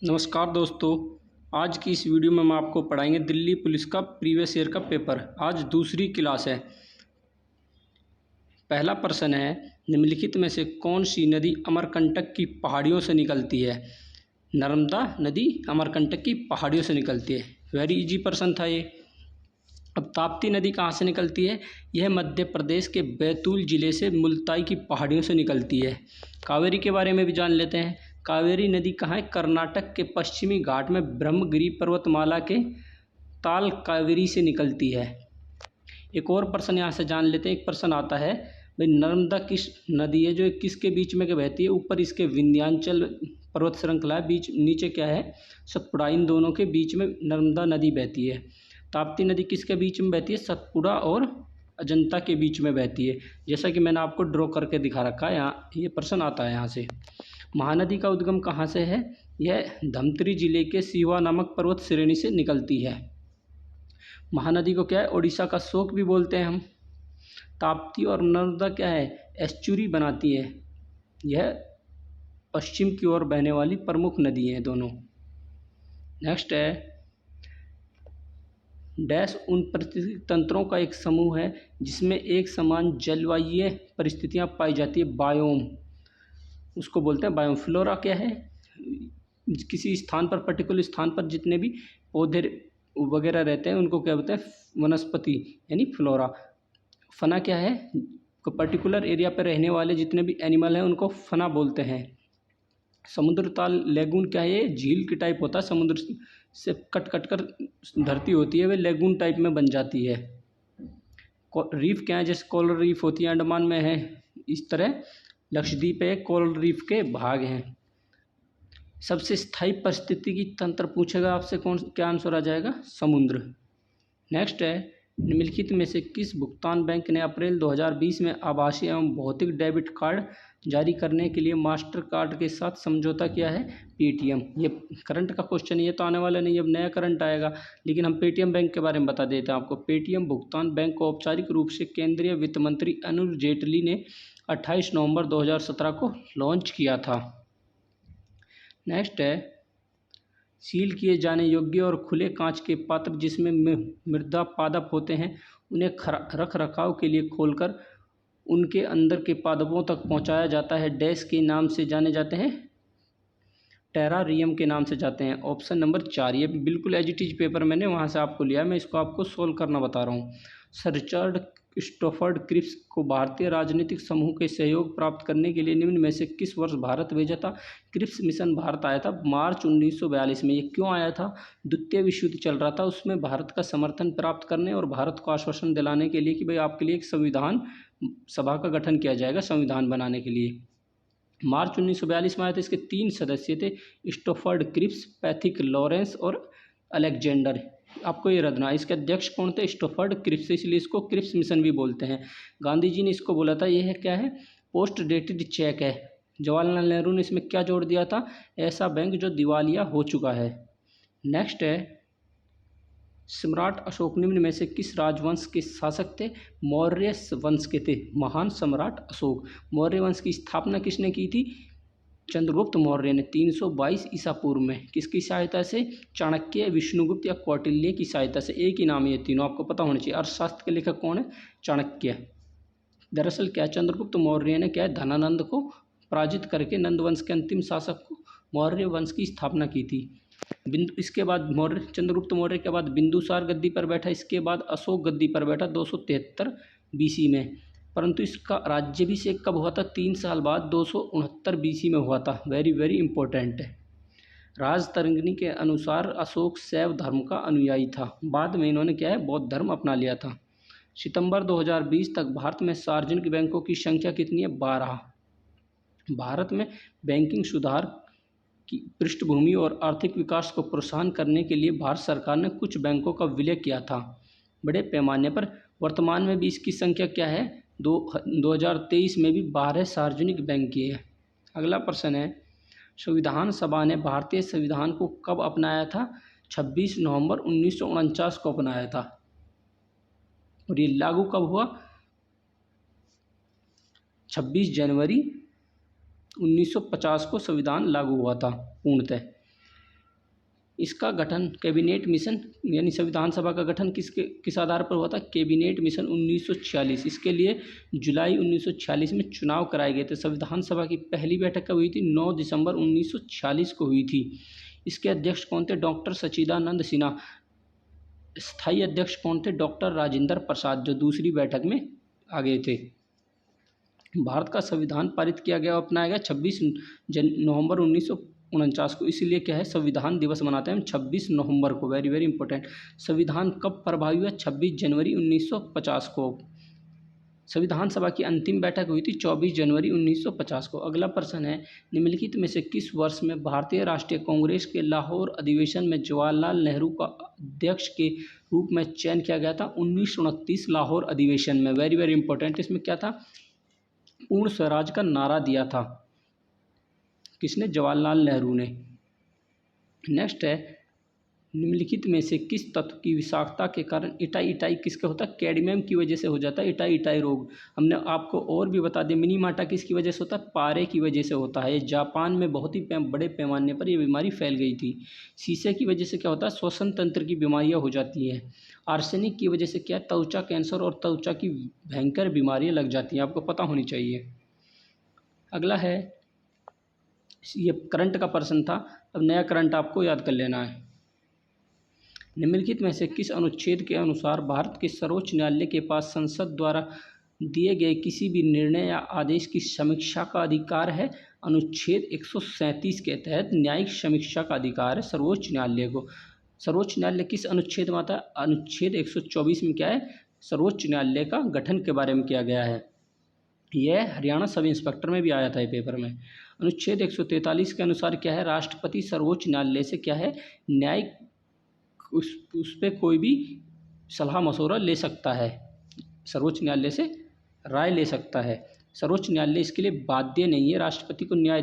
नमस्कार दोस्तों। आज की इस वीडियो में हम आपको पढ़ाएंगे दिल्ली पुलिस का प्रीवियस ईयर का पेपर। आज दूसरी क्लास है। पहला प्रश्न है, निम्नलिखित में से कौन सी नदी अमरकंटक की पहाड़ियों से निकलती है? नर्मदा नदी अमरकंटक की पहाड़ियों से निकलती है। वेरी इजी प्रश्न था ये। अब ताप्ती नदी कहाँ से निकलती है? यह मध्य प्रदेश के बैतूल जिले से मुल्ताई की पहाड़ियों से निकलती है। कावेरी के बारे में भी जान लेते हैं। कावेरी नदी कहाँ है? कर्नाटक के पश्चिमी घाट में ब्रह्मगिरी पर्वतमाला के ताल कावेरी से निकलती है। एक और प्रश्न यहाँ से जान लेते हैं। एक प्रश्न आता है, भाई नर्मदा किस नदी है जो किसके बीच में बहती है? ऊपर इसके विंध्याचल पर्वत श्रृंखला है, बीच नीचे क्या है? सतपुड़ा। इन दोनों के बीच में नर्मदा नदी बहती है। ताप्ती नदी किसके बीच में बहती है? सतपुड़ा और अजंता के बीच में बहती है, जैसा कि मैंने आपको ड्रॉ करके दिखा रखा है। यहाँ ये प्रश्न आता है यहाँ से। महानदी का उद्गम कहाँ से है? यह धमतरी जिले के सिवा नामक पर्वत श्रेणी से निकलती है। महानदी को क्या है? ओडिशा का शोक भी बोलते हैं हम। ताप्ती और नर्मदा क्या है? एस्चुरी बनाती है। यह पश्चिम की ओर बहने वाली प्रमुख नदी हैं दोनों। नेक्स्ट है, डैश उन पारिस्थितिक तंत्रों का एक समूह है जिसमें एक समान जलवायु परिस्थितियां पाई जाती है। बायोम, उसको बोलते हैं बायोम। फ्लोरा क्या है? किसी स्थान पर, पर्टिकुलर स्थान पर जितने भी पौधे वगैरह रहते हैं उनको क्या बोलते हैं? वनस्पति, यानी फ्लोरा। फना क्या है? पर्टिकुलर एरिया पर रहने वाले जितने भी एनिमल हैं उनको फना बोलते हैं। समुद्र ताल लेगून क्या है? ये झील की टाइप होता है, समुद्र से कट कट कर धरती होती है, वे लेगून टाइप में बन जाती है। रीफ क्या है? जैसे कोरल रीफ होती है, अंडमान में है, इस तरह लक्षद्वीप है, कोरल रीफ के भाग हैं। सबसे स्थायी परिस्थितिकी तंत्र पूछेगा आपसे, कौन क्या आंसर आ जाएगा? समुद्र। नेक्स्ट है, निम्नलिखित में से किस भुगतान बैंक ने अप्रैल 2020 में आभासी एवं भौतिक डेबिट कार्ड जारी करने के लिए मास्टर कार्ड के साथ समझौता किया है? पेटीएम। ये करंट का क्वेश्चन, ये तो आने वाला नहीं, अब नया करंट आएगा, लेकिन हम पेटीएम बैंक के बारे में बता देते हैं आपको। पेटीएम भुगतान बैंक को औपचारिक रूप से केंद्रीय वित्त मंत्री अरुण जेटली ने 28 नवंबर 2017 को लॉन्च किया था। नेक्स्ट है, सील किए जाने योग्य और खुले कांच के पात्र जिसमें मृदा पादप होते हैं उन्हें रख रखाव के लिए खोलकर उनके अंदर के पादपों तक पहुंचाया जाता है। डैश के नाम से जाने जाते हैं? टेरारियम के नाम से जाते हैं। Option number 4। ये बिल्कुल एज इट इज पेपर मैंने वहाँ से आपको लिया, मैं इसको आपको सोल्व करना बता रहा हूँ। सर रिचर्ड क्रिस्टोफर क्रिप्स को भारतीय राजनीतिक समूह के सहयोग प्राप्त करने के लिए निम्न में से किस वर्ष भारत भेजा था? क्रिप्स मिशन भारत आया था मार्च 1942 में। ये क्यों आया था? द्वितीय विश्व युद्ध चल रहा था, उसमें भारत का समर्थन प्राप्त करने और भारत को आश्वासन दिलाने के लिए कि भाई आपके लिए एक संविधान सभा का गठन किया जाएगा संविधान बनाने के लिए। मार्च 1942 में आए थे। इसके 3 सदस्य थे, स्टोफर्ड क्रिप्स, पैथिक लॉरेंस और अलेक्जेंडर। आपको ये रखना, इसके अध्यक्ष कौन थे? स्टोफर्ड क्रिप्स, इसलिए इसको क्रिप्स मिशन भी बोलते हैं। गांधी जी ने इसको बोला था, यह क्या है? पोस्ट डेटेड चेक है। जवाहरलाल नेहरू ने इसमें क्या जोड़ दिया था? ऐसा बैंक जो दिवालिया हो चुका है। नेक्स्ट है, सम्राट अशोक निम्न में से किस राजवंश के शासक थे? मौर्य वंश के थे। महान सम्राट अशोक। मौर्य वंश की स्थापना किसने की थी? चंद्रगुप्त मौर्य ने 322 ईसा पूर्व में। किसकी सहायता से? चाणक्य, विष्णुगुप्त या कौटिल्य की सहायता से। एक ही नाम, ये तीनों आपको पता होना चाहिए। अर्थशास्त्र के लेखक कौन है? चाणक्य। दरअसल क्या, चंद्रगुप्त मौर्य ने क्या है, धनानंद को पराजित करके नंद वंश के अंतिम शासक को मौर्य वंश की स्थापना की थी। इसके बाद चंद्रगुप्त मौर्य के बाद बिंदुसार गद्दी पर बैठा, इसके बाद अशोक गद्दी पर बैठा 273 बीसी में। परंतु इसका राज्याभिषेक कब हुआ था? 3 साल बाद 269 बीसी में हुआ था। वेरी वेरी इंपॉर्टेंट है। राजतरंगिणी के अनुसार अशोक शैव धर्म का अनुयायी था, बाद में इन्होंने क्या है, बौद्ध धर्म अपना लिया था। सितंबर 2020 तक भारत में सार्वजनिक बैंकों की संख्या कितनी है? 12। भारत में बैंकिंग सुधार की पृष्ठभूमि और आर्थिक विकास को प्रोत्साहन करने के लिए भारत सरकार ने कुछ बैंकों का विलय किया था बड़े पैमाने पर। वर्तमान में भी इसकी संख्या क्या है? 2023 में भी 12 सार्वजनिक बैंक की है। अगला प्रश्न है, संविधान सभा ने भारतीय संविधान को कब अपनाया था? 26 नवंबर 1949 को अपनाया था। और ये लागू कब हुआ? 26 जनवरी 1950 को संविधान लागू हुआ था पूर्णतः। इसका गठन कैबिनेट मिशन यानी संविधान सभा का गठन किस आधार पर हुआ था? Cabinet mission 1946। इसके लिए जुलाई 1946 में चुनाव कराए गए थे। संविधान सभा की पहली बैठक कब हुई थी? 9 दिसंबर 1946 को हुई थी। इसके अध्यक्ष कौन थे? डॉक्टर सच्चिदानंद सिन्हा। स्थायी अध्यक्ष कौन थे? डॉक्टर राजेंद्र प्रसाद, जो दूसरी बैठक में आ गए थे। भारत का संविधान पारित किया गया और अपनाया गया 26 नवंबर 1949 को। इसीलिए क्या है, संविधान दिवस मनाते हैं हम 26 नवंबर को। Very very important. संविधान कब प्रभावी हुआ? 26 जनवरी 1950 को। संविधान सभा की अंतिम बैठक हुई थी 24 जनवरी 1950 को। अगला प्रश्न है, निम्नलिखित में से किस वर्ष में भारतीय राष्ट्रीय कांग्रेस के लाहौर अधिवेशन में जवाहरलाल नेहरू का अध्यक्ष के रूप में चयन किया गया था? 1929 लाहौर अधिवेशन में। Very very important. इसमें क्या था? पूर्ण स्वराज का नारा दिया था। किसने? जवाहरलाल नेहरू ने। नेक्स्ट है, निम्नलिखित में से किस तत्व की विषाक्तता के कारण इटाई किसका होता है? कैडमियम की वजह से हो जाता है इटाई रोग। हमने आपको और भी बता दें, मिनीमाटा किसकी वजह से होता है? पारे की वजह से होता है। जापान में बहुत ही बड़े पैमाने पर यह बीमारी फैल गई थी। शीशे की वजह से क्या होता है? श्वसन तंत्र की बीमारियां हो जाती हैं। आर्सेनिक की वजह से क्या? त्वचा कैंसर और त्वचा की भयंकर बीमारियां लग जाती हैं। आपको पता होनी चाहिए। अगला है, ये करंट का प्रश्न था, अब नया करंट आपको याद कर लेना है। निम्नलिखित में से किस अनुच्छेद के अनुसार भारत के सर्वोच्च न्यायालय के पास संसद द्वारा दिए गए किसी भी निर्णय या आदेश की समीक्षा का अधिकार है? अनुच्छेद 137 के तहत न्यायिक समीक्षा का अधिकार है सर्वोच्च न्यायालय को। सर्वोच्च न्यायालय किस अनुच्छेद में आता है? अनुच्छेद 124 में क्या है? सर्वोच्च न्यायालय का गठन के बारे में किया गया है। यह हरियाणा सब इंस्पेक्टर में भी आया था ये पेपर में। अनुच्छेद 143 के अनुसार क्या है? राष्ट्रपति सर्वोच्च न्यायालय से क्या है? न्यायिक उस पर कोई भी सलाह मशवरा ले सकता है। सर्वोच्च न्यायालय से राय ले सकता है। सर्वोच्च न्यायालय इसके लिए बाध्य नहीं है। राष्ट्रपति को राय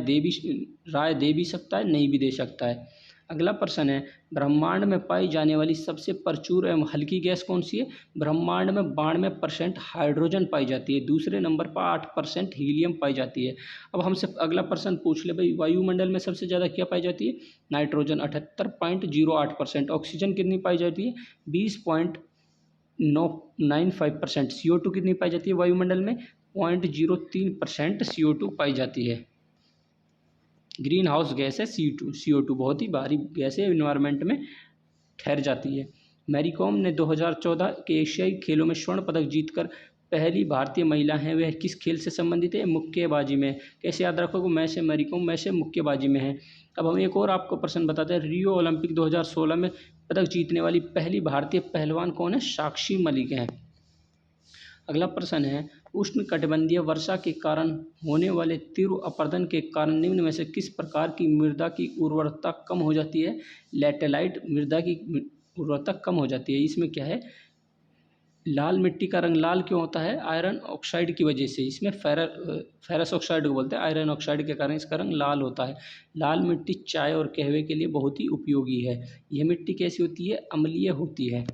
दे भी सकता है, नहीं भी दे सकता है। अगला प्रश्न है, ब्रह्मांड में पाई जाने वाली सबसे प्रचुर एवं हल्की गैस कौन सी है? ब्रह्मांड में 92% हाइड्रोजन पाई जाती है। दूसरे नंबर पर 8% हीलियम पाई जाती है। अब हमसे अगला प्रश्न पूछ ले भाई, वायुमंडल में सबसे ज़्यादा क्या पाई जाती है? नाइट्रोजन 78.08%। ऑक्सीजन कितनी पाई जाती है? 20.95%। CO2 कितनी पाई जाती है वायुमंडल में? 0.03% CO2 पाई जाती है। ग्रीन हाउस गैस है CO2 बहुत ही भारी गैस है, एनवायरनमेंट में ठहर जाती है। मैरी कॉम ने 2014 के एशियाई खेलों में स्वर्ण पदक जीतकर पहली भारतीय महिला हैं। वह किस खेल से संबंधित है? मुक्केबाजी में। कैसे याद रखोगे? मैं से मैरी कॉम, मैं से मुक्केबाजी में है। अब हम एक और आपको प्रश्न बताते हैं, रियो ओलंपिक 2016 में पदक जीतने वाली पहली भारतीय पहलवान कौन है? साक्षी मलिक हैं। अगला प्रश्न है, उष्णकटिबंधीय वर्षा के कारण होने वाले तीव्र अपरदन के कारण निम्न में से किस प्रकार की मृदा की उर्वरता कम हो जाती है? लैटेलाइट मृदा की उर्वरता कम हो जाती है। इसमें क्या है? लाल मिट्टी का रंग लाल क्यों होता है? आयरन ऑक्साइड की वजह से। इसमें फेरस ऑक्साइड को बोलते हैं, आयरन ऑक्साइड के कारण इसका रंग लाल होता है। लाल मिट्टी चाय और कहवे के लिए बहुत ही उपयोगी है। यह मिट्टी कैसी होती है? अम्लीय होती है।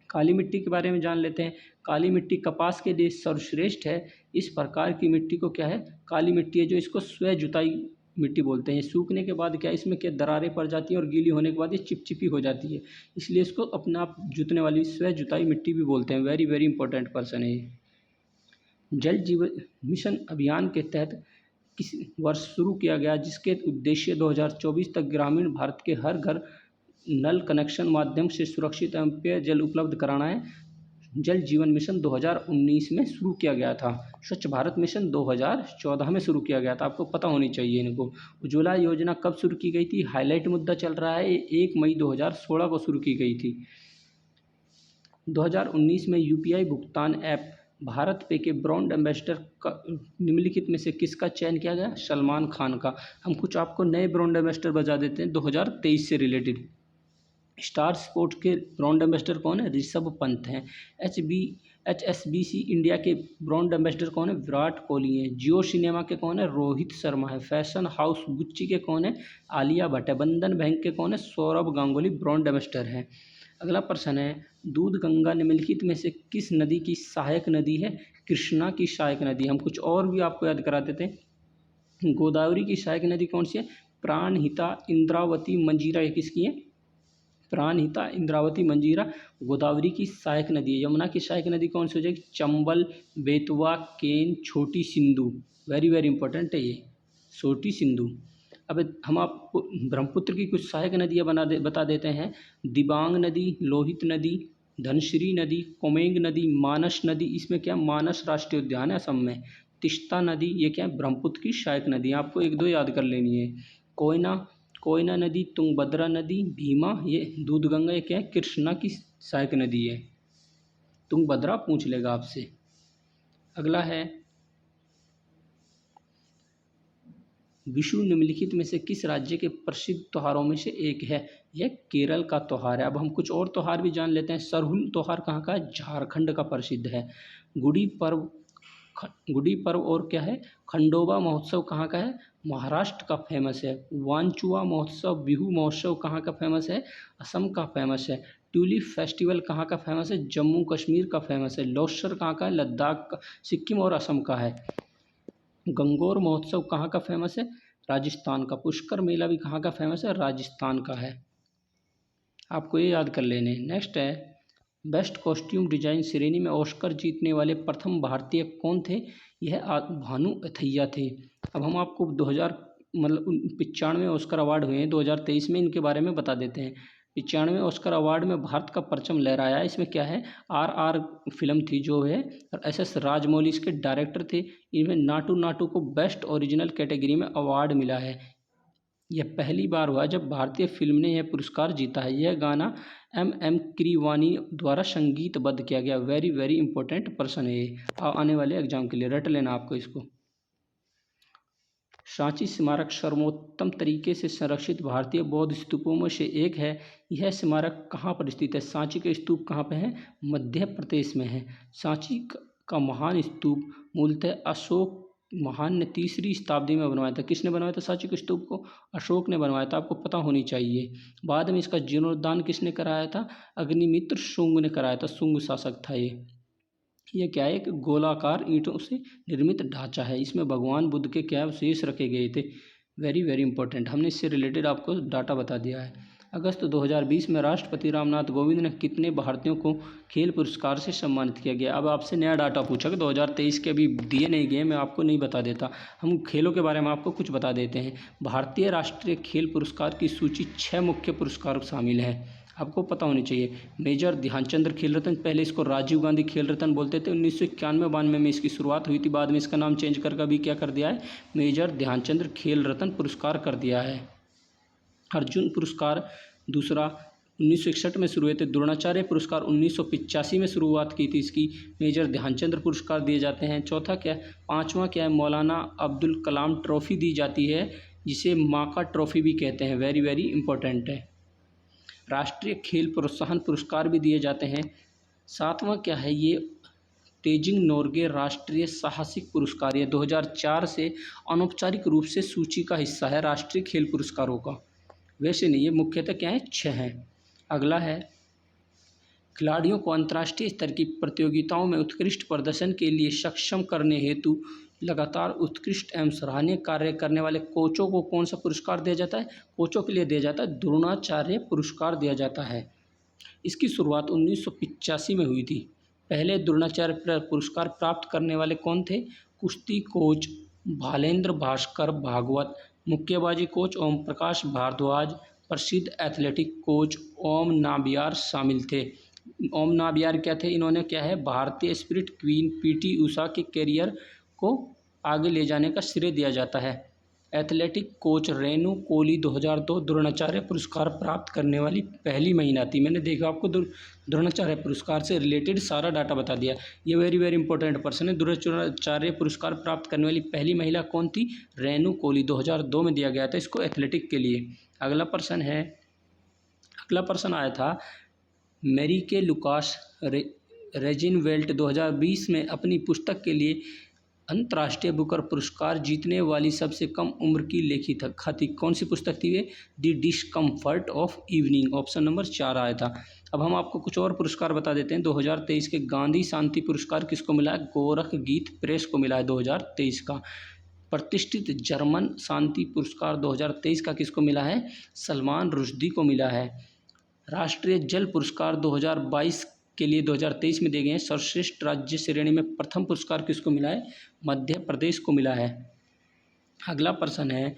काली मिट्टी के बारे में जान लेते हैं। काली मिट्टी कपास के लिए सर्वश्रेष्ठ है। इस प्रकार की मिट्टी को क्या है? काली मिट्टी है, जो इसको स्व जुताई मिट्टी बोलते हैं। सूखने के बाद क्या है? इसमें क्या दरारें पड़ जाती हैं और गीली होने के बाद ये चिपचिपी हो जाती है, इसलिए इसको अपना आप जुतने वाली स्व जुताई मिट्टी भी बोलते हैं। वेरी वेरी इंपॉर्टेंट पर्सन है ये। जल जीवन मिशन अभियान के तहत किस वर्ष शुरू किया गया, जिसके उद्देश्य 2024 तक ग्रामीण भारत के हर घर नल कनेक्शन माध्यम से सुरक्षित एवं पेय जल उपलब्ध कराना है? जल जीवन मिशन 2019 में शुरू किया गया था। स्वच्छ भारत मिशन 2014 में शुरू किया गया था। आपको पता होनी चाहिए इनको। उज्ज्वला योजना कब शुरू की गई थी? हाईलाइट मुद्दा चल रहा है, 1 मई 2016 को शुरू की गई थी। 2019 में UPI भुगतान ऐप भारत पे के ब्रांड एम्बेसडर का निम्नलिखित में से किसका चयन किया गया? सलमान खान का। हम कुछ आपको नए ब्रांड एम्बेसडर बता देते हैं 2023 से रिलेटेड। स्टार स्पोर्ट्स के ब्रांड एम्बेसडर कौन है? ऋषभ पंत हैं। HSBC इंडिया के ब्रांड एम्बेसडर कौन है? विराट कोहली हैं। जियो सिनेमा के कौन है? रोहित शर्मा है। फैशन हाउस गुच्ची के कौन है? आलिया भट्ट है। बंधन बैंक के कौन है? सौरभ गांगुली ब्रांड एम्बेसडर हैं। अगला प्रश्न है, दूध गंगा निम्नलिखित में से किस नदी की सहायक नदी है? कृष्णा की सहायक नदी। हम कुछ और भी आपको याद करा देते हैं। गोदावरी की सहायक नदी कौन सी है? प्राणहिता, इंद्रावती, मंजीरा, ये किसकी है? प्राणहिता, इंद्रावती, मंजीरा गोदावरी की सहायक नदी है। यमुना की सहायक नदी कौन सी हो जाएगी? चंबल, बेतवा, केन, छोटी सिंधु। वेरी वेरी इंपॉर्टेंट है ये, छोटी सिंधु। अब हम आपको ब्रह्मपुत्र की कुछ सहायक नदियाँ बता देते हैं। दिबांग नदी, लोहित नदी, धनश्री नदी, कोमेंग नदी, मानस नदी। इसमें क्या, मानस राष्ट्रीय उद्यान है असम में। तिस्ता नदी, ये क्या है? ब्रह्मपुत्र की सहायक नदी। आपको एक दो याद कर लेनी है। कोयना नदी, तुंगभद्रा नदी, भीमा, ये दूधगंगा, ये क्या है? कृष्णा की सहायक नदी है। तुंगभद्रा पूछ लेगा आपसे। अगला है विषु निम्नलिखित में से किस राज्य के प्रसिद्ध त्योहारों में से एक है? यह केरल का त्योहार है। अब हम कुछ और त्योहार भी जान लेते हैं। सरहुल त्योहार कहाँ का है? झारखंड का प्रसिद्ध है। गुड़ी पर्व और क्या है? खंडोबा महोत्सव कहाँ का है? महाराष्ट्र का फेमस है। वांचुआ महोत्सव, बिहू महोत्सव कहाँ का फेमस है? असम का फेमस है। ट्यूलिप फेस्टिवल कहाँ का फेमस है? जम्मू कश्मीर का फेमस है। लोसर कहाँ का है? लद्दाख का, सिक्किम और असम का है। गंगोर महोत्सव कहाँ का फेमस है? राजस्थान का। पुष्कर मेला भी कहाँ का फेमस है? राजस्थान का है। आपको ये याद कर लेने। नेक्स्ट है बेस्ट कॉस्ट्यूम डिजाइन श्रेणी में ऑस्कर जीतने वाले प्रथम भारतीय कौन थे? यह भानु अथैया थे। अब हम आपको 95 ऑस्कर अवार्ड हुए हैं 2023 में, इनके बारे में बता देते हैं। 95 ऑस्कर अवार्ड में भारत का परचम लहराया। इसमें क्या है? RR फिल्म थी जो है, और SS राजमौली इसके डायरेक्टर थे। इनमें नाटू नाटू को बेस्ट ओरिजिनल कैटेगरी में अवार्ड मिला है। यह पहली बार हुआ जब भारतीय फिल्म ने यह पुरस्कार जीता है। यह गाना MM कीरवानी द्वारा संगीतबद्ध किया गया। वेरी वेरी इंपॉर्टेंट पर्सन है ये, आने वाले एग्जाम के लिए रट लेना आपको इसको। सांची स्मारक सर्वोत्तम तरीके से संरक्षित भारतीय बौद्ध स्तूपों में से एक है। यह स्मारक कहाँ पर स्थित है? सांची के स्तूप कहाँ पे है? मध्य प्रदेश में है। सांची का महान स्तूप मूलतः अशोक महान ने 3री शताब्दी में बनवाया था। किसने बनवाया था सांची के स्तूप को? अशोक ने बनवाया था। आपको पता होनी चाहिए। बाद में इसका जीर्णोद्धार किसने कराया था? अग्निमित्र शुंग ने कराया था। शुंग शासक था ये क्या है? एक गोलाकार ईंटों से निर्मित ढांचा है। इसमें भगवान बुद्ध के क्या अवशेष रखे गए थे। वेरी वेरी इंपॉर्टेंट, हमने इससे रिलेटेड आपको डाटा बता दिया है। अगस्त 2020 में राष्ट्रपति रामनाथ कोविंद ने कितने भारतीयों को खेल पुरस्कार से सम्मानित किया गया? अब आपसे नया डाटा पूछा कि 2023 के अभी दिए नहीं गए, मैं आपको नहीं बता देता। हम खेलों के बारे में आपको कुछ बता देते हैं। भारतीय राष्ट्रीय खेल पुरस्कार की सूची 6 मुख्य पुरस्कार शामिल हैं। आपको पता होनी चाहिए। मेजर ध्यानचंद्र खेल रत्न, पहले इसको राजीव गांधी खेल रत्न बोलते थे। 1991-92 में इसकी शुरुआत हुई थी। बाद में इसका नाम चेंज करके अभी क्या कर दिया है? मेजर ध्यानचंद्र खेल रत्न पुरस्कार कर दिया है। अर्जुन पुरस्कार दूसरा 1961 में शुरू हुए थे। द्रोणाचार्य पुरस्कार 1985 में शुरुआत की थी इसकी। मेजर ध्यानचंद्र पुरस्कार दिए जाते हैं। चौथा क्या है? 5वां क्या है? मौलाना अब्दुल कलाम ट्रॉफी दी जाती है, जिसे माका ट्रॉफी भी कहते हैं। वेरी वेरी इंपॉर्टेंट है। राष्ट्रीय खेल प्रोत्साहन पुरस्कार भी दिए जाते हैं। 7वां क्या है? ये तेजिंग नोर्गे राष्ट्रीय साहसिक पुरस्कार, ये 2004 से अनौपचारिक रूप से सूची का हिस्सा है राष्ट्रीय खेल पुरस्कारों का। वैसे नहीं, ये मुख्यतः क्या है? 6 हैं। अगला है खिलाड़ियों को अंतर्राष्ट्रीय स्तर की प्रतियोगिताओं में उत्कृष्ट प्रदर्शन के लिए सक्षम करने हेतु लगातार उत्कृष्ट एवं सराहनीय कार्य करने वाले कोचों को कौन सा पुरस्कार दिया जाता है? कोचों के लिए दिया जाता है द्रोणाचार्य पुरस्कार दिया जाता है। इसकी शुरुआत 1985 में हुई थी। पहले द्रोणाचार्य पुरस्कार प्राप्त करने वाले कौन थे? कुश्ती कोच भालेंद्र भास्कर भागवत, मुक्केबाजी कोच ओम प्रकाश भारद्वाज, प्रसिद्ध एथलेटिक कोच ओम नाबियार शामिल थे। ओम नाबियार क्या थे? इन्होंने क्या है? भारतीय स्पिरिट क्वीन PT उषा के करियर को आगे ले जाने का श्रेय दिया जाता है। एथलेटिक कोच रेनू कोहली 2002 द्रोणाचार्य पुरस्कार प्राप्त करने वाली पहली महिला थी। मैंने देखा आपको द्रोणाचार्य पुरस्कार से रिलेटेड सारा डाटा बता दिया। ये वेरी वेरी इंपॉर्टेंट पर्सन है। द्रोणाचार्य पुरस्कार प्राप्त करने वाली पहली महिला कौन थी? रेनू कोहली, 2002 में दिया गया था इसको एथलेटिक के लिए। अगला पर्सन आया था मेरिके लुकास रेजिनवेल्ट, 2020 में अपनी पुस्तक के लिए अंतर्राष्ट्रीय बुकर पुरस्कार जीतने वाली सबसे कम उम्र की लेखिका थी। कौन सी पुस्तक थी ये? The discomfort of evening, option number 4 आया था। अब हम आपको कुछ और पुरस्कार बता देते हैं। 2023 के गांधी शांति पुरस्कार किसको मिला है? गोरख गीत प्रेस को मिला है 2023 का। प्रतिष्ठित जर्मन शांति पुरस्कार 2023 का किसको मिला है? सलमान रुश्दी को मिला है। राष्ट्रीय जल पुरस्कार 2022 के लिए 2023 में दिए गए हैं। सर्वश्रेष्ठ राज्य श्रेणी में प्रथम पुरस्कार किसको मिला है? मध्य प्रदेश को मिला है। अगला प्रश्न है,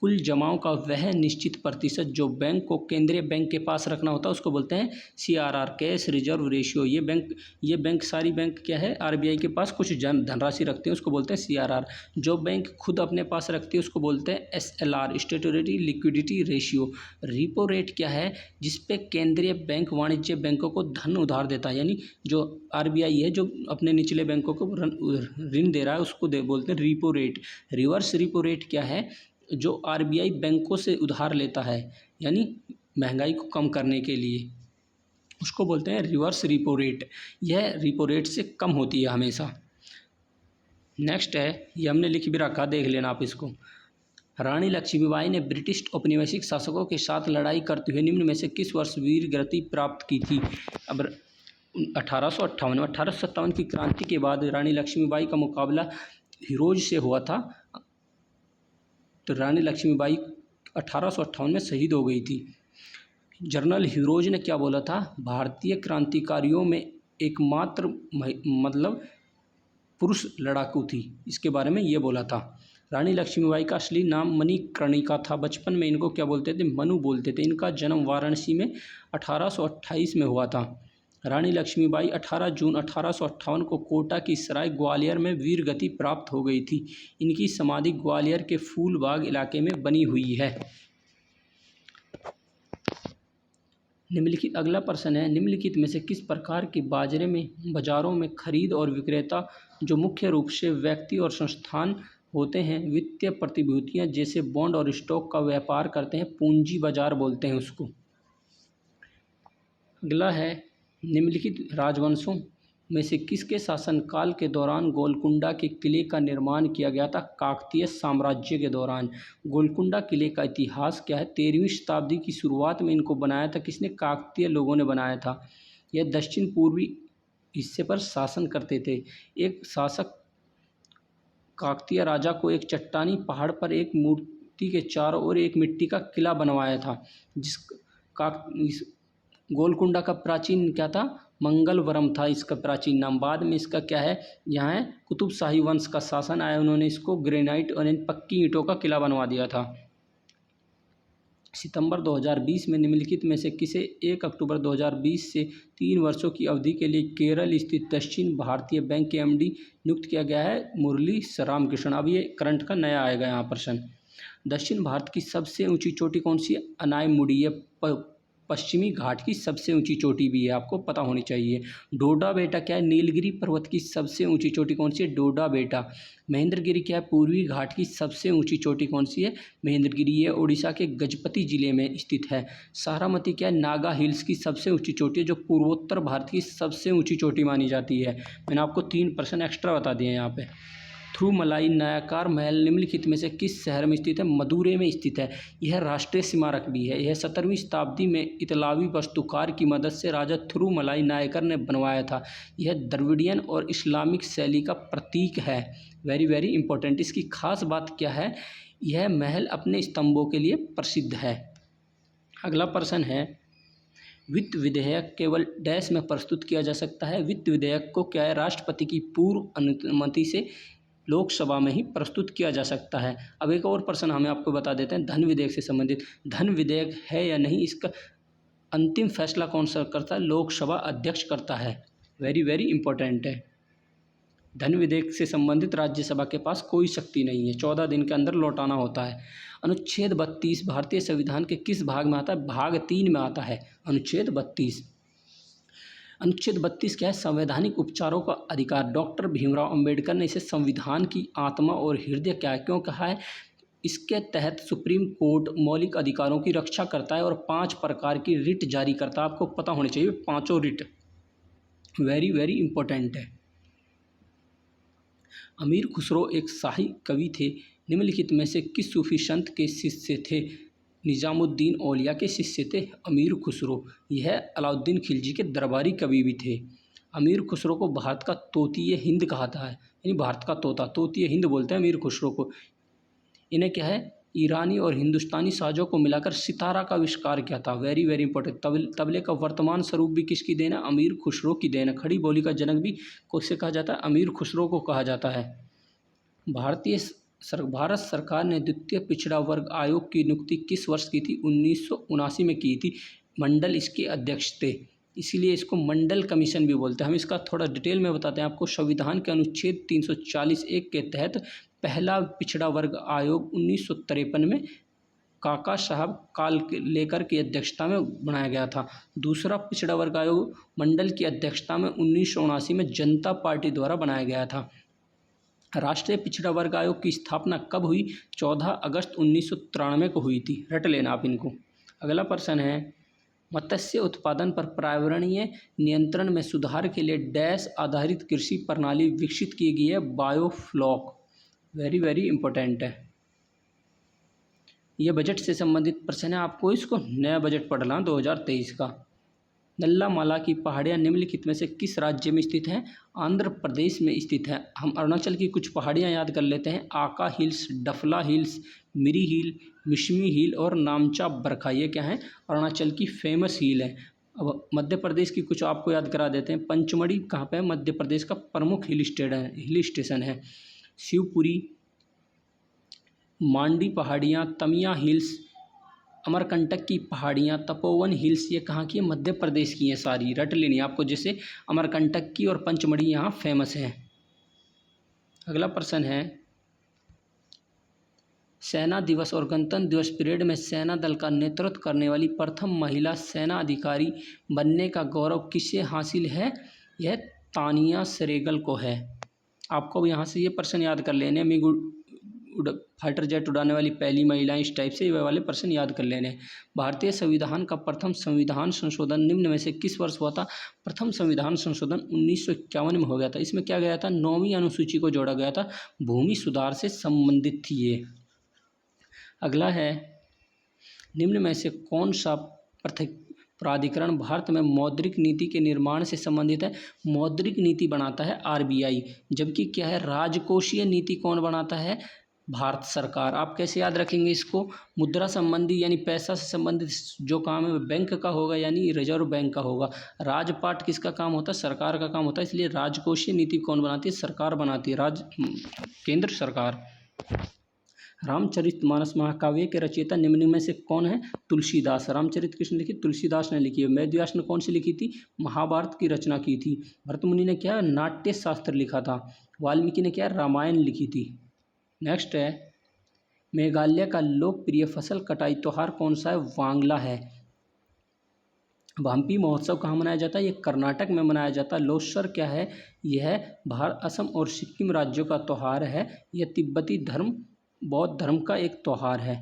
कुल जमाओं का वह निश्चित प्रतिशत जो बैंक को केंद्रीय बैंक के पास रखना होता है उसको बोलते हैं CRR, कैश रिजर्व रेशियो। ये बैंक सारी बैंक क्या है? RBI के पास कुछ धनराशि रखते हैं, उसको बोलते हैं CRR। जो बैंक खुद अपने पास रखती है उसको बोलते हैं SLR, स्टेटरी liquidity ratio. Repo rate क्या है? जिस पे केंद्रीय बैंक वाणिज्य बैंकों को धन उधार देता है, यानी जो RBI है जो अपने निचले बैंकों को ऋण दे रहा है उसको बोलते हैं repo rate. Reverse repo rate क्या है? जो RBI बैंकों से उधार लेता है, यानी महंगाई को कम करने के लिए, उसको बोलते हैं रिवर्स रिपो रेट। यह रिपो रेट से कम होती है हमेशा। नेक्स्ट है, ये हमने लिख भी रखा, देख लेना आप इसको। रानी लक्ष्मीबाई ने ब्रिटिश औपनिवेशिक शासकों के साथ लड़ाई करते हुए निम्न में से किस वर्ष वीर गति प्राप्त की थी? अब 1857 की क्रांति के बाद रानी लक्ष्मीबाई का मुकाबला हिरोज से हुआ था। तो रानी लक्ष्मीबाई 1858 में शहीद हो गई थी। जनरल हिरोज ने क्या बोला था? भारतीय क्रांतिकारियों में एकमात्र मतलब पुरुष लड़ाकू थी, इसके बारे में ये बोला था। रानी लक्ष्मीबाई का असली नाम मणिकर्णिका था। बचपन में इनको क्या बोलते थे? मनु बोलते थे। इनका जन्म वाराणसी में 1828 में हुआ था। रानी लक्ष्मीबाई 18 जून 1858 को कोटा की सराय ग्वालियर में वीर गति प्राप्त हो गई थी। इनकी समाधि ग्वालियर के फूलबाग इलाके में बनी हुई है। निम्नलिखित अगला प्रश्न है, निम्नलिखित में से किस प्रकार के बाजारों में खरीद और विक्रेता जो मुख्य रूप से व्यक्ति और संस्थान होते हैं वित्तीय प्रतिभूतियां जैसे बॉन्ड और स्टॉक का व्यापार करते हैं? पूंजी बाजार बोलते हैं उसको। अगला है, निम्नलिखित राजवंशों में से किसके शासनकाल के दौरान गोलकुंडा के किले का निर्माण किया गया था? काकतीय साम्राज्य के दौरान। गोलकुंडा किले का इतिहास क्या है? 13वीं शताब्दी की शुरुआत में इनको बनाया था। किसने? काकतीय लोगों ने बनाया था। यह दक्षिण पूर्वी हिस्से पर शासन करते थे। एक शासक काकतीय राजा को एक चट्टानी पहाड़ पर एक मूर्ति के चारों ओर एक मिट्टी का किला बनवाया था। गोलकुंडा का प्राचीन क्या था? मंगलवरम था इसका प्राचीन नाम। बाद में इसका क्या है? यहाँ है कुतुब शाही वंश का शासन आया, उन्होंने इसको ग्रेनाइट और पक्की ईंटों का किला बनवा दिया था। सितंबर 2020 में निम्नलिखित में से किसे 1 अक्टूबर 2020 से 3 वर्षों की अवधि के लिए केरल स्थित दक्षिण भारतीय बैंक के MD नियुक्त किया गया है? मुरली रामकृष्ण। अब ये करंट का नया आएगा यहाँ प्रश्न। दक्षिण भारत की सबसे ऊंची चोटी कौन सी है? अनायमुड़ी। पश्चिमी घाट की सबसे ऊंची चोटी भी है, आपको पता होनी चाहिए। डोडा बेटा क्या है? नीलगिरी पर्वत की सबसे ऊंची चोटी कौन सी है? डोडा बेटा। महेंद्रगिरी क्या है? पूर्वी घाट की सबसे ऊंची चोटी कौन सी है? महेंद्रगिरी। ये उड़ीसा के गजपति जिले में स्थित है। सारामती क्या है? नागा हिल्स की सबसे ऊंची चोटी है, जो पूर्वोत्तर भारत की सबसे ऊंची चोटी मानी जाती है। मैंने आपको 3 प्रश्न एक्स्ट्रा बता दिए यहाँ पे। थिरुमलाई नायकार महल निम्नलिखित में से किस शहर में स्थित है? मदुरै में स्थित है। यह राष्ट्रीय स्मारक भी है। यह 17वीं शताब्दी में इतालवी वास्तुकार की मदद से राजा थिरुमलाई नायकर ने बनवाया था। यह द्रविडियन और इस्लामिक शैली का प्रतीक है। Very very important. इसकी खास बात क्या है? यह महल अपने स्तंभों के लिए प्रसिद्ध है। अगला प्रश्न है, वित्त विधेयक केवल डैश में प्रस्तुत किया जा सकता है? वित्त विधेयक को क्या है? राष्ट्रपति की पूर्व अनुमति से लोकसभा में ही प्रस्तुत किया जा सकता है। अब एक और प्रश्न हमें आपको बता देते हैं धन विधेयक से संबंधित। धन विधेयक है या नहीं, इसका अंतिम फैसला कौन सा करता है? लोकसभा अध्यक्ष करता है। वेरी वेरी इंपॉर्टेंट है। धन विधेयक से संबंधित राज्यसभा के पास कोई शक्ति नहीं है, 14 दिन के अंदर लौटाना होता है। अनुच्छेद 32 भारतीय संविधान के किस भाग में आता है? भाग 3 में आता है अनुच्छेद 32। अनुच्छेद 32 क्या है? संवैधानिक उपचारों का अधिकार। डॉक्टर भीमराव अंबेडकर ने इसे संविधान की आत्मा और हृदय क्या है क्यों कहा है? इसके तहत सुप्रीम कोर्ट मौलिक अधिकारों की रक्षा करता है और 5 प्रकार की रिट जारी करता है। आपको पता होनी चाहिए 5 रिट, वेरी वेरी इंपॉर्टेंट है। अमीर खुसरो एक शाही कवि थे। निम्नलिखित में से किस सूफी संत के शिष्य थे? निजामुद्दीन औलिया के शिष्य थे अमीर खुसरो। यह अलाउद्दीन खिलजी के दरबारी कवि भी थे। अमीर खुसरो को भारत का तोतिए हिंद कहा है, यानी भारत का तोता, तोतिए हिंद बोलते हैं अमीर खुसरो को। इन्हें क्या है, ईरानी और हिंदुस्तानी साजों को मिलाकर सितारा का आविष्कार किया था। Very very important. तबले का वर्तमान स्वरूप भी किसकी देन है, अमीर खुसरो की देन है। खड़ी बोली का जनक भी किसे कहा जाता है, अमीर खुसरो को कहा जाता है। भारत सरकार ने द्वितीय पिछड़ा वर्ग आयोग की नियुक्ति किस वर्ष की थी, 1979 में की थी। मंडल इसके अध्यक्ष थे, इसीलिए इसको मंडल कमीशन भी बोलते हैं। हम इसका थोड़ा डिटेल में बताते हैं आपको। संविधान के अनुच्छेद 340(1) के तहत पहला पिछड़ा वर्ग आयोग 1953 में काका साहब कालेलकर की अध्यक्षता में बनाया गया था। दूसरा पिछड़ा वर्ग आयोग मंडल की अध्यक्षता में 1979 में जनता पार्टी द्वारा बनाया गया था। राष्ट्रीय पिछड़ा वर्ग आयोग की स्थापना कब हुई, 14 अगस्त 1993 को हुई थी। रट लेना आप इनको। अगला प्रश्न है, मत्स्य उत्पादन पर पर्यावरणीय नियंत्रण में सुधार के लिए डैश आधारित कृषि प्रणाली विकसित की गई है, बायोफ्लॉक। वेरी वेरी इंपॉर्टेंट है। यह बजट से संबंधित प्रश्न है, आपको इसको नया बजट पढ़ना 2023 का। नल्लामाला की पहाड़ियाँ निम्नलिखित में से किस राज्य में स्थित हैं, आंध्र प्रदेश में स्थित है। हम अरुणाचल की कुछ पहाड़ियाँ याद कर लेते हैं, आका हिल्स, डफला हिल्स, मिरी हिल, मिशमी हिल और नामचा बरखा। ये क्या है, अरुणाचल की फेमस हिल है। अब मध्य प्रदेश की कुछ आपको याद करा देते हैं। पंचमढ़ी कहाँ पे है, मध्य प्रदेश का प्रमुख हिल स्टेशन है। शिवपुरी, मांडी पहाड़ियाँ, तमिया हिल्स, अमरकंटक की पहाड़ियाँ, तपोवन हिल्स, ये कहाँ की है, मध्य प्रदेश की हैं सारी। रट लेनी आपको, जैसे अमरकंटक की और पंचमढ़ी यहाँ फेमस हैं। अगला प्रश्न है, सेना दिवस और गणतंत्र दिवस परेड में सेना दल का नेतृत्व करने वाली प्रथम महिला सेना अधिकारी बनने का गौरव किसे हासिल है, यह तानिया सरेगल को है। आपको यहाँ से ये प्रश्न याद कर लेने, फाइटर जेट उड़ाने वाली पहली महिला, इस टाइप से वे वाले प्रश्न याद कर लेने। भारतीय संविधान का प्रथम संविधान संशोधन निम्न में से किस वर्ष हुआ था, प्रथम संविधान संशोधन 1951 में हो गया था। इसमें क्या गया था, 9वीं अनुसूची को जोड़ा गया था, भूमि सुधार से संबंधित थी ये। अगला है, निम्न में से कौन सा प्राधिकरण भारत में मौद्रिक नीति के निर्माण से संबंधित है, मौद्रिक नीति बनाता है आरबीआई। जबकि क्या है, राजकोषीय नीति कौन बनाता है, भारत सरकार। आप कैसे याद रखेंगे इसको, मुद्रा संबंधी यानी पैसा से संबंधित जो काम है बैंक का होगा, यानी रिजर्व बैंक का होगा। राजपाट किसका काम होता है, सरकार का काम होता है। इसलिए राजकोषीय नीति कौन बनाती है, सरकार बनाती है, केंद्र सरकार। रामचरितमानस महाकाव्य के रचयिता निम्न में से कौन है, तुलसीदास। रामचरित किसने लिखी, तुलसीदास ने लिखी है। वेदव्यास ने कौन सी लिखी थी, महाभारत की रचना की थी। भरतमुनि ने क्या, नाट्य शास्त्र लिखा था। वाल्मीकि ने क्या, रामायण लिखी थी। नेक्स्ट है, मेघालय का लोकप्रिय फसल कटाई त्योहार कौन सा है, वांगला है। हम्पी महोत्सव कहाँ मनाया जाता है, ये कर्नाटक में मनाया जाता है। लोसर क्या है, यह भारत, असम और सिक्किम राज्यों का त्यौहार है। यह तिब्बती धर्म, बौद्ध धर्म का एक त्यौहार है।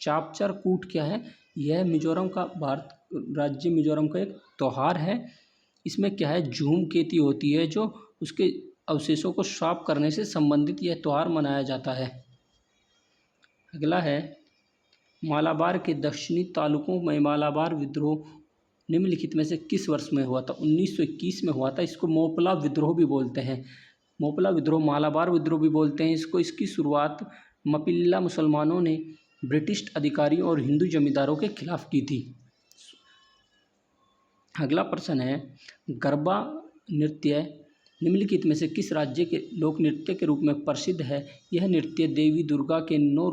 चापचर कूट क्या है, यह मिजोरम का, भारत राज्य मिजोरम का एक त्यौहार है। इसमें क्या है, झूम खेती होती है, जो उसके अवशेषों को साफ करने से संबंधित यह त्यौहार मनाया जाता है। अगला है, मालाबार के दक्षिणी तालुकों में मालाबार विद्रोह निम्नलिखित में से किस वर्ष में हुआ था, 1921 में हुआ था। इसको मोपला विद्रोह भी बोलते हैं, मोपला विद्रोह, मालाबार विद्रोह भी बोलते हैं इसको। इसकी शुरुआत मपिल्ला मुसलमानों ने ब्रिटिश अधिकारियों और हिंदू जमींदारों के खिलाफ की थी। अगला प्रश्न है, गरबा नृत्य निम्नलिखित में से किस राज्य के लोक नृत्य के रूप में प्रसिद्ध है। यह नृत्य देवी दुर्गा के 9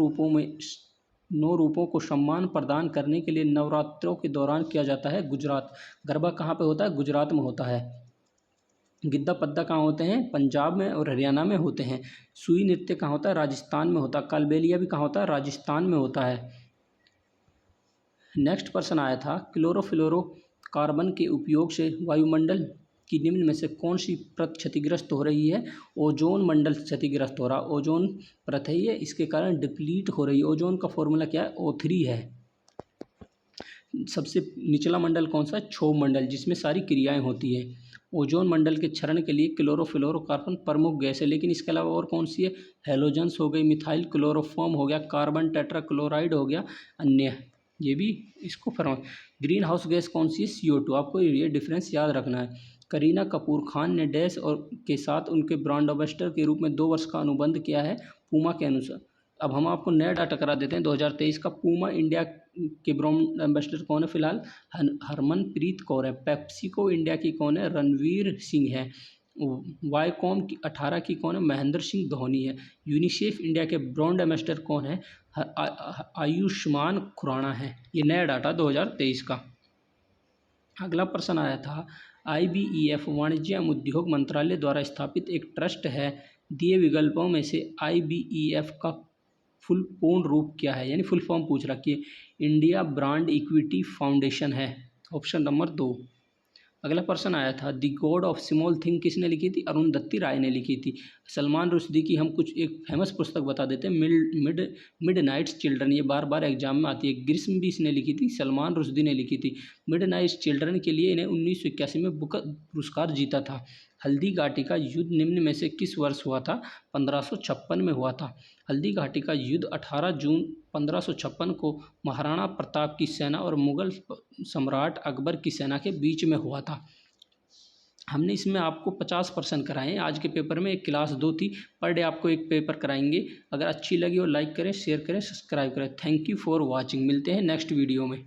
रूपों को सम्मान प्रदान करने के लिए नवरात्रों के दौरान किया जाता है। गुजरात। गरबा कहाँ पे होता है, गुजरात में होता है। गिद्दा पद्दा कहाँ होते हैं, पंजाब में और हरियाणा में होते हैं। सुई नृत्य कहाँ होता है, राजस्थान में होता है। कालबेलिया भी कहाँ होता है, राजस्थान में होता है। नेक्स्ट प्रश्न आया था, क्लोरोफ्लोरोकार्बन के उपयोग से वायुमंडल की निम्न में से कौन सी परत क्षतिग्रस्त हो रही है, ओजोन मंडल क्षतिग्रस्त हो रहा। ओजोन परत है ये, इसके कारण डिप्लीट हो रही है। ओजोन का फॉर्मूला क्या है, O3 है। सबसे निचला मंडल कौन सा है, क्षोभ मंडल, जिसमें सारी क्रियाएं होती है। ओजोन मंडल के क्षरण के लिए क्लोरोफ्लोरोकार्बन प्रमुख गैस है, लेकिन इसके अलावा और कौन सी है, हेलोजन्स हो गई, मिथाइल क्लोरोफॉर्म हो गया, कार्बन टेट्राक्लोराइड हो गया, अन्य ये भी इसको फरमा। ग्रीन हाउस गैस कौन सी है, CO2। आपको ये डिफरेंस याद रखना है। करीना कपूर खान ने डैश और के साथ उनके ब्रांड एम्बेसडर के रूप में 2 वर्ष का अनुबंध किया है पूमा के अनुसार। अब हम आपको नया डाटा करा देते हैं 2023 का। पूमा इंडिया के ब्रांड एम्बेसडर कौन है फिलहाल? हरमनप्रीत कौर है। पेप्सिको इंडिया की कौन है? रणवीर सिंह है। वाईकॉम की 18 की कौन है? महेंद्र सिंह धोनी है। यूनिसेफ इंडिया के ब्रांड एम्बेसडर कौन है? आयुष्मान खुराना है। ये नया डाटा 2023 का। अगला प्रश्न आया था, IBEF वाणिज्य एवं उद्योग मंत्रालय द्वारा स्थापित एक ट्रस्ट है। दिए विकल्पों में से IBEF का फुल पूर्ण रूप क्या है, यानी फुल फॉर्म पूछ रखी है। इंडिया ब्रांड इक्विटी फाउंडेशन है, ऑप्शन नंबर 2। अगला प्रश्न आया था, the God of small thing किसने लिखी थी? अरुंधति राय ने लिखी थी। सलमान रुश्दी की हम कुछ एक फेमस पुस्तक बता देते हैं, मिडनाइट्स चिल्ड्रन, ये बार बार एग्जाम में आती है। ग्रीष्म भी इसने लिखी थी, सलमान रुश्दी ने लिखी थी। मिडनाइट्स चिल्ड्रन के लिए इन्हें 1981 में बुकर पुरस्कार जीता था। हल्दी घाटी का युद्ध निम्न में से किस वर्ष हुआ था? 1556 में हुआ था। हल्दी घाटी का युद्ध 18 जून 1556 को महाराणा प्रताप की सेना और मुगल सम्राट अकबर की सेना के बीच में हुआ था। हमने इसमें आपको 50% कराए हैं। आज के पेपर में एक क्लास 2 थी, पर डे आपको एक पेपर कराएंगे। अगर अच्छी लगी हो लाइक करें, शेयर करें, सब्सक्राइब करें। Thank you for watching. मिलते हैं नेक्स्ट वीडियो में।